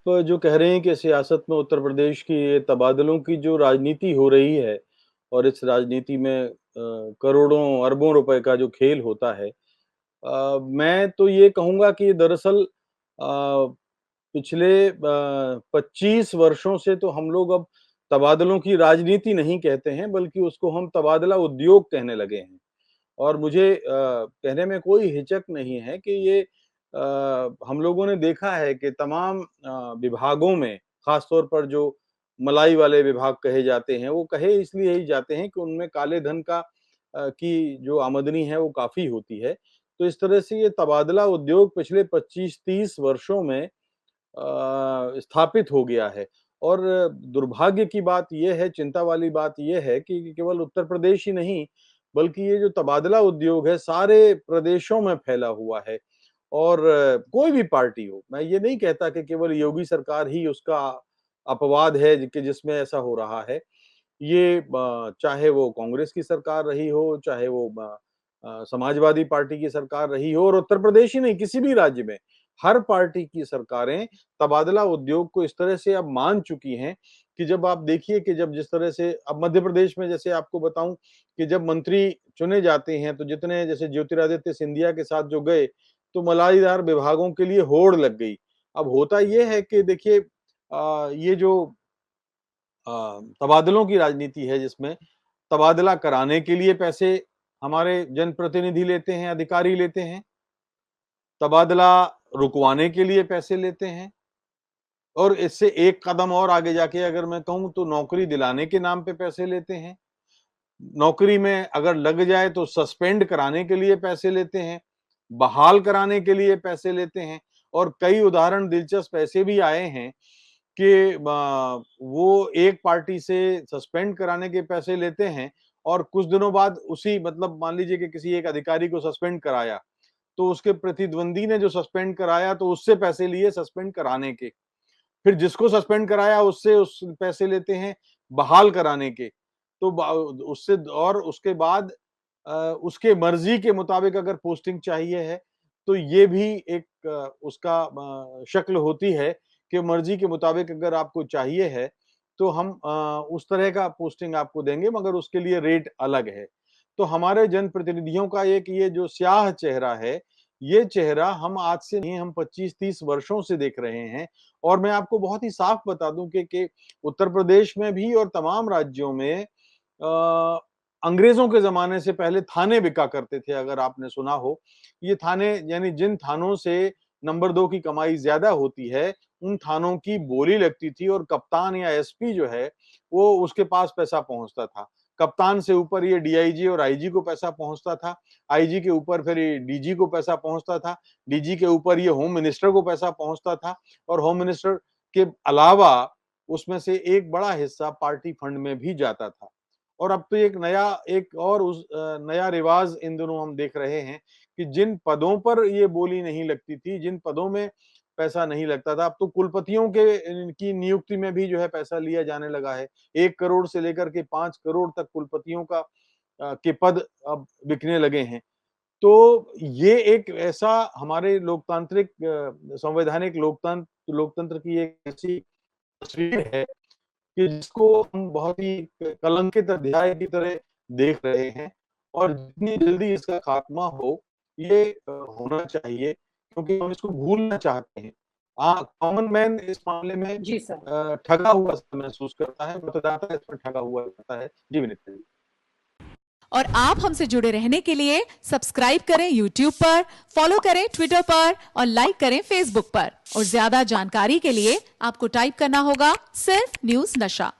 जो कह रहे हैं कि सियासत में उत्तर प्रदेश की ये तबादलों की जो राजनीति हो रही है और इस राजनीति में करोड़ों अरबों रुपए का जो खेल होता है, मैं तो ये कहूँगा कि दरअसल पिछले 25 वर्षों से तो हम लोग अब तबादलों की राजनीति नहीं कहते हैं, बल्कि उसको हम तबादला उद्योग कहने लगे हैं। और मुझे कहने में कोई हिचक नहीं है कि ये हम लोगों ने देखा है कि तमाम विभागों में, खास तौर पर जो मलाई वाले विभाग कहे जाते हैं, वो कहे इसलिए ही जाते हैं कि उनमें काले धन का की जो आमदनी है वो काफ़ी होती है। तो इस तरह से ये तबादला उद्योग पिछले 25-30 वर्षों में स्थापित हो गया है। और दुर्भाग्य की बात ये है, चिंता वाली बात ये है कि केवल उत्तर प्रदेश ही नहीं, बल्कि ये जो तबादला उद्योग है, सारे प्रदेशों में फैला हुआ है। और कोई भी पार्टी हो, मैं ये नहीं कहता कि केवल योगी सरकार ही उसका अपवाद है कि जिसमें ऐसा हो रहा है। ये चाहे वो कांग्रेस की सरकार रही हो, चाहे वो समाजवादी पार्टी की सरकार रही हो, और उत्तर प्रदेश ही नहीं, किसी भी राज्य में हर पार्टी की सरकारें तबादला उद्योग को इस तरह से अब मान चुकी हैं कि जब आप देखिए कि जब जिस तरह से अब मध्य प्रदेश में, जैसे आपको बताऊं कि जब मंत्री चुने जाते हैं तो जितने, जैसे ज्योतिरादित्य सिंधिया के साथ जो गए, तो मलाईदार विभागों के लिए होड़ लग गई। अब होता ये है कि देखिए ये जो तबादलों की राजनीति है, जिसमें तबादला कराने के लिए पैसे हमारे जनप्रतिनिधि लेते हैं, अधिकारी लेते हैं, तबादला रुकवाने के लिए पैसे लेते हैं, और इससे एक कदम और आगे जाके अगर मैं कहूँ तो नौकरी दिलाने के नाम पे पैसे लेते हैं। नौकरी में अगर लग जाए तो सस्पेंड कराने के लिए पैसे लेते हैं, बहाल कराने के लिए पैसे लेते हैं, और कई उदाहरण दिलचस्प ऐसे भी आए हैं कि वो एक पार्टी से सस्पेंड कराने के पैसे लेते हैं और कुछ दिनों बाद उसी, मतलब मान लीजिए कि किसी एक अधिकारी को सस्पेंड कराया, तो उसके प्रतिद्वंदी ने जो सस्पेंड कराया तो उससे पैसे लिए सस्पेंड कराने के। फिर जिसको सस्पेंड कराया उससे उस पैसे लेते हैं बहाल कराने के। तो उससे, और उसके बाद उसके मर्जी के मुताबिक अगर पोस्टिंग चाहिए है, तो ये भी एक उसका शक्ल होती है कि मर्जी के मुताबिक अगर आपको चाहिए है, तो हम उस तरह का पोस्टिंग आपको देंगे, मगर उसके लिए रेट अलग है। तो हमारे जनप्रतिनिधियों का एक ये जो स्याह चेहरा है, ये चेहरा हम आज से नहीं, हम 25-30 वर्षों से देख रहे हैं। और मैं आपको बहुत ही साफ बता दूं कि उत्तर प्रदेश में भी और तमाम राज्यों में अंग्रेजों के ज़माने से पहले थाने बिका करते थे, अगर आपने सुना हो। ये थाने, यानी जिन थानों से नंबर 2 की कमाई ज़्यादा होती है, उन थानों की बोली लगती थी, और कप्तान या एसपी जो है, वो उसके पास पैसा पहुँचता था। कप्तान से ऊपर ये डीआईजी और आईजी को पैसा पहुँचता था। आईजी के ऊपर फिर ये डीजी को पैसा पहुँचता था। डीजी के ऊपर ये होम मिनिस्टर को पैसा पहुँचता था, और होम मिनिस्टर के अलावा उसमें से एक बड़ा हिस्सा पार्टी फंड में भी जाता था। और अब तो एक और नया रिवाज इन दिनों हम देख रहे हैं कि जिन पदों पर ये बोली नहीं लगती थी, जिन पदों में पैसा नहीं लगता था, अब तो कुलपतियों के की नियुक्ति में भी जो है पैसा लिया जाने लगा है। 1 करोड़ से लेकर के 5 करोड़ तक कुलपतियों का के पद अब बिकने लगे हैं। तो ये एक ऐसा हमारे लोकतांत्रिक संवैधानिक लोकतंत्र की एक ऐसी तस्वीर है कि जिसको हम बहुत ही कलंकित अध्याय की तरह देख रहे हैं, और जितनी जल्दी इसका खात्मा हो, ये होना चाहिए, क्योंकि हम इसको भूलना चाहते हैं। कॉमन मैन इस मामले में जी सर। ठगा हुआ सा महसूस करता है, मतदाता इसमें ठगा हुआ रहता है। जी विनीता जी। और आप हमसे जुड़े रहने के लिए सब्सक्राइब करें YouTube पर, फॉलो करें Twitter पर और लाइक करें Facebook पर। और ज्यादा जानकारी के लिए आपको टाइप करना होगा सिर्फ न्यूज नशा।